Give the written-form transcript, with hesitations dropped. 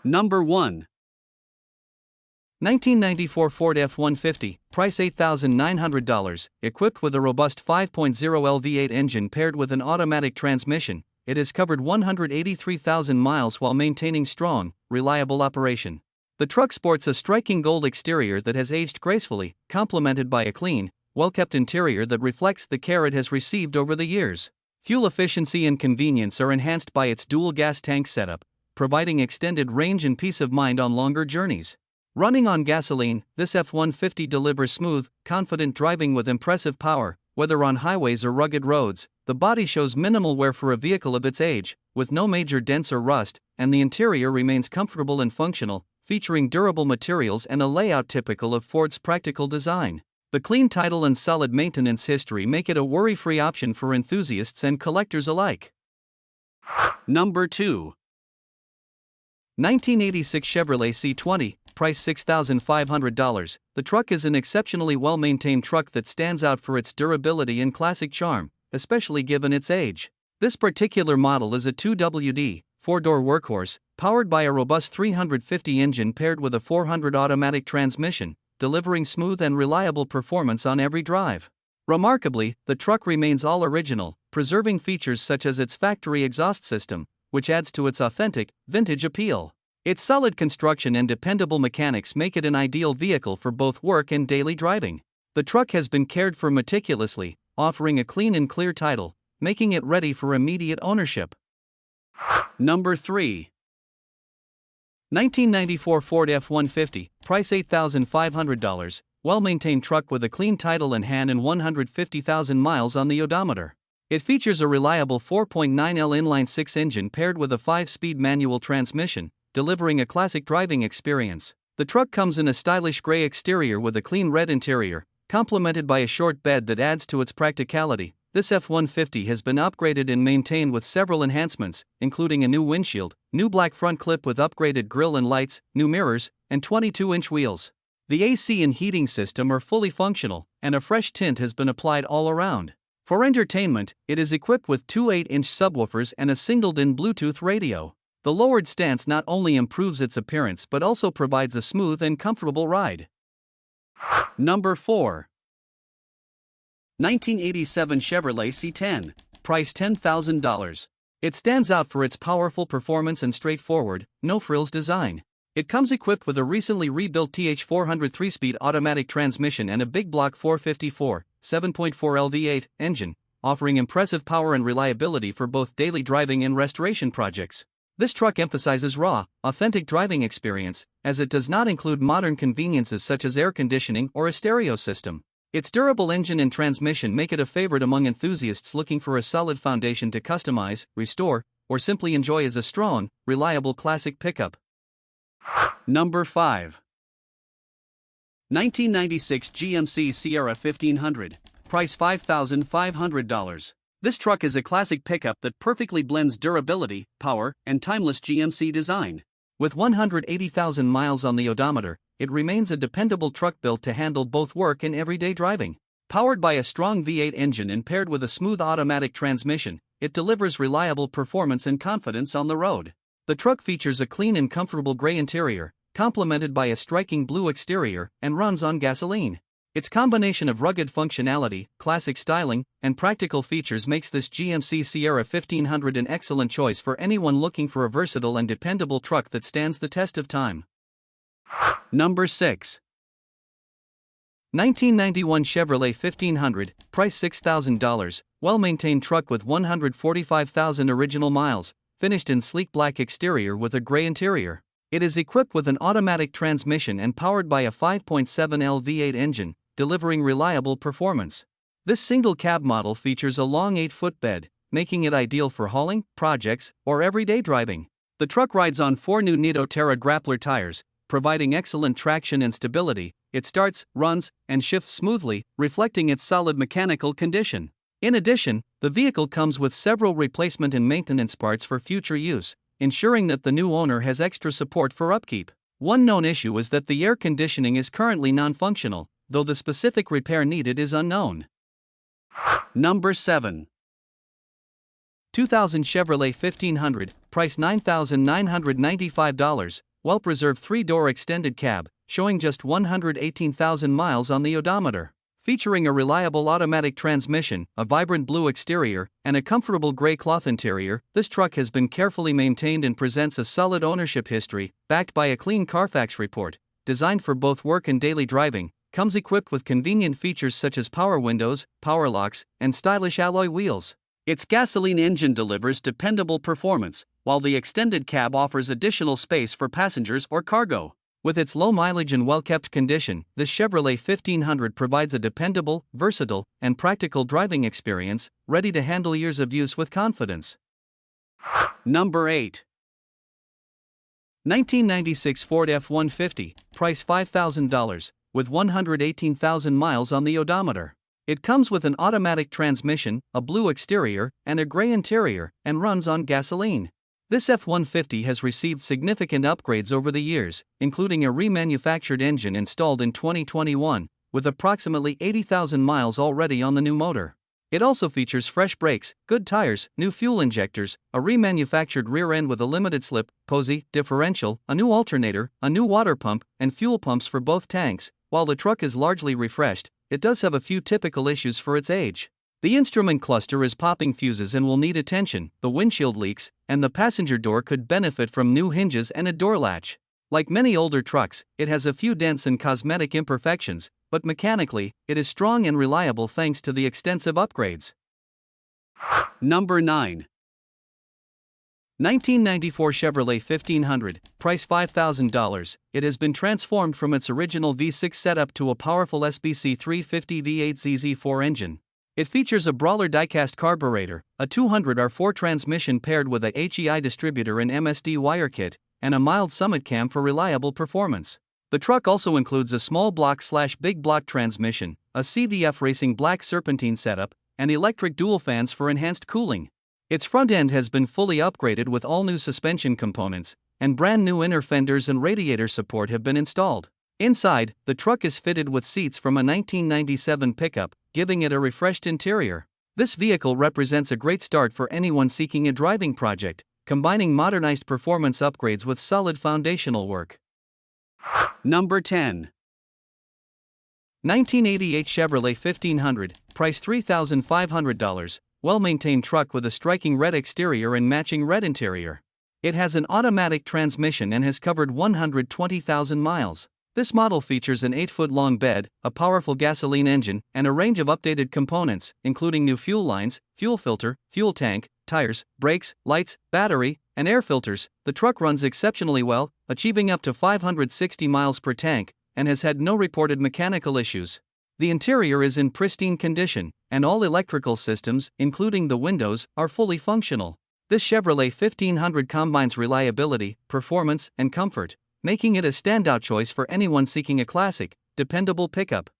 Number 1. 1994 Ford F150, price $8,900, equipped with a robust 5.0L V8 engine paired with an automatic transmission. It has covered 183,000 miles while maintaining strong, reliable operation. The truck sports a striking gold exterior that has aged gracefully, complemented by a clean, well-kept interior that reflects the care it has received over the years. Fuel efficiency and convenience are enhanced by its dual gas tank setup, providing extended range and peace of mind on longer journeys. Running on gasoline, this F-150 delivers smooth, confident driving with impressive power, whether on highways or rugged roads. The body shows minimal wear for a vehicle of its age, with no major dents or rust, and the interior remains comfortable and functional, featuring durable materials and a layout typical of Ford's practical design. The clean title and solid maintenance history make it a worry-free option for enthusiasts and collectors alike. Number 2. 1986 Chevrolet C20, price $6,500. The truck is an exceptionally well-maintained truck that stands out for its durability and classic charm, especially given its age. This particular model is a 2WD, 4-door workhorse, powered by a robust 350 engine paired with a 400 automatic transmission, delivering smooth and reliable performance on every drive. Remarkably, the truck remains all original, preserving features such as its factory exhaust system, which adds to its authentic, vintage appeal. Its solid construction and dependable mechanics make it an ideal vehicle for both work and daily driving. The truck has been cared for meticulously, offering a clean and clear title, making it ready for immediate ownership. Number 3. 1994 Ford F150, price $8,500, well-maintained truck with a clean title in hand and 150,000 miles on the odometer. It features a reliable 4.9L inline-six engine paired with a 5-speed manual transmission, delivering a classic driving experience. The truck comes in a stylish gray exterior with a clean red interior, complemented by a short bed that adds to its practicality. This F-150 has been upgraded and maintained with several enhancements, including a new windshield, new black front clip with upgraded grille and lights, new mirrors, and 22-inch wheels. The AC and heating system are fully functional, and a fresh tint has been applied all around. For entertainment, it is equipped with two 8-inch subwoofers and a singled-in Bluetooth radio. The lowered stance not only improves its appearance but also provides a smooth and comfortable ride. Number 4. 1987 Chevrolet C10, price $10,000. It stands out for its powerful performance and straightforward, no-frills design. It comes equipped with a recently rebuilt TH400 3-speed automatic transmission and a big block 454, 7.4L V8 engine, offering impressive power and reliability for both daily driving and restoration projects. This truck emphasizes raw, authentic driving experience, as it does not include modern conveniences such as air conditioning or a stereo system. Its durable engine and transmission make it a favorite among enthusiasts looking for a solid foundation to customize, restore, or simply enjoy as a strong, reliable classic pickup. Number 5. 1996 GMC Sierra 1500, price $5,500. This truck is a classic pickup that perfectly blends durability, power, and timeless GMC design. With 180,000 miles on the odometer, it remains a dependable truck built to handle both work and everyday driving. Powered by a strong V8 engine and paired with a smooth automatic transmission, it delivers reliable performance and confidence on the road. The truck features a clean and comfortable gray interior, complemented by a striking blue exterior, and runs on gasoline. Its combination of rugged functionality, classic styling, and practical features makes this GMC Sierra 1500 an excellent choice for anyone looking for a versatile and dependable truck that stands the test of time. Number 6. 1991 Chevrolet 1500, price $6,000, well-maintained truck with 145,000 original miles, finished in sleek black exterior with a gray interior. It is equipped with an automatic transmission and powered by a 5.7L V8 engine, delivering reliable performance. This single-cab model features a long 8-foot bed, making it ideal for hauling, projects, or everyday driving. The truck rides on 4 new Nitto Terra Grappler tires, providing excellent traction and stability. It starts, runs, and shifts smoothly, reflecting its solid mechanical condition. In addition, the vehicle comes with several replacement and maintenance parts for future use, ensuring that the new owner has extra support for upkeep. One known issue is that the air conditioning is currently non-functional, though the specific repair needed is unknown. Number 7. 2000 Chevrolet 1500, price $9,995. well-preserved 3-door extended cab, showing just 118,000 miles on the odometer. Featuring a reliable automatic transmission, a vibrant blue exterior, and a comfortable gray cloth interior, this truck has been carefully maintained and presents a solid ownership history, backed by a clean Carfax report. Designed for both work and daily driving, comes equipped with convenient features such as power windows, power locks, and stylish alloy wheels. Its gasoline engine delivers dependable performance, while the extended cab offers additional space for passengers or cargo. With its low mileage and well-kept condition, this Chevrolet 1500 provides a dependable, versatile, and practical driving experience, ready to handle years of use with confidence. Number 8. 1996 Ford F150, price $5,000, with 118,000 miles on the odometer. It comes with an automatic transmission, a blue exterior, and a gray interior, and runs on gasoline. This F-150 has received significant upgrades over the years, including a remanufactured engine installed in 2021, with approximately 80,000 miles already on the new motor. It also features fresh brakes, good tires, new fuel injectors, a remanufactured rear end with a limited slip, posy, differential, a new alternator, a new water pump, and fuel pumps for both tanks. While the truck is largely refreshed, it does have a few typical issues for its age. The instrument cluster is popping fuses and will need attention, the windshield leaks, and the passenger door could benefit from new hinges and a door latch. Like many older trucks, it has a few dents and cosmetic imperfections, but mechanically, it is strong and reliable thanks to the extensive upgrades. Number 9. 1994 Chevrolet 1500, price $5,000. It has been transformed from its original V6 setup to a powerful SBC 350 V8 ZZ4 engine. It features a brawler diecast carburetor, a 200R4 transmission paired with a HEI distributor and MSD wire kit, and a mild summit cam for reliable performance. The truck also includes a small block/big block transmission, a CVF Racing black serpentine setup, and electric dual fans for enhanced cooling. Its front end has been fully upgraded with all new suspension components, and brand new inner fenders and radiator support have been installed. Inside, the truck is fitted with seats from a 1997 pickup, giving it a refreshed interior. This vehicle represents a great start for anyone seeking a driving project, combining modernized performance upgrades with solid foundational work. Number 10. 1988 Chevrolet 1500, price $3,500, well-maintained truck with a striking red exterior and matching red interior. It has an automatic transmission and has covered 120,000 miles. This model features an 8-foot-long bed, a powerful gasoline engine, and a range of updated components, including new fuel lines, fuel filter, fuel tank, tires, brakes, lights, battery, and air filters. The truck runs exceptionally well, achieving up to 560 miles per tank, and has had no reported mechanical issues. The interior is in pristine condition, and all electrical systems, including the windows, are fully functional. This Chevrolet 1500 combines reliability, performance, and comfort, making it a standout choice for anyone seeking a classic, dependable pickup.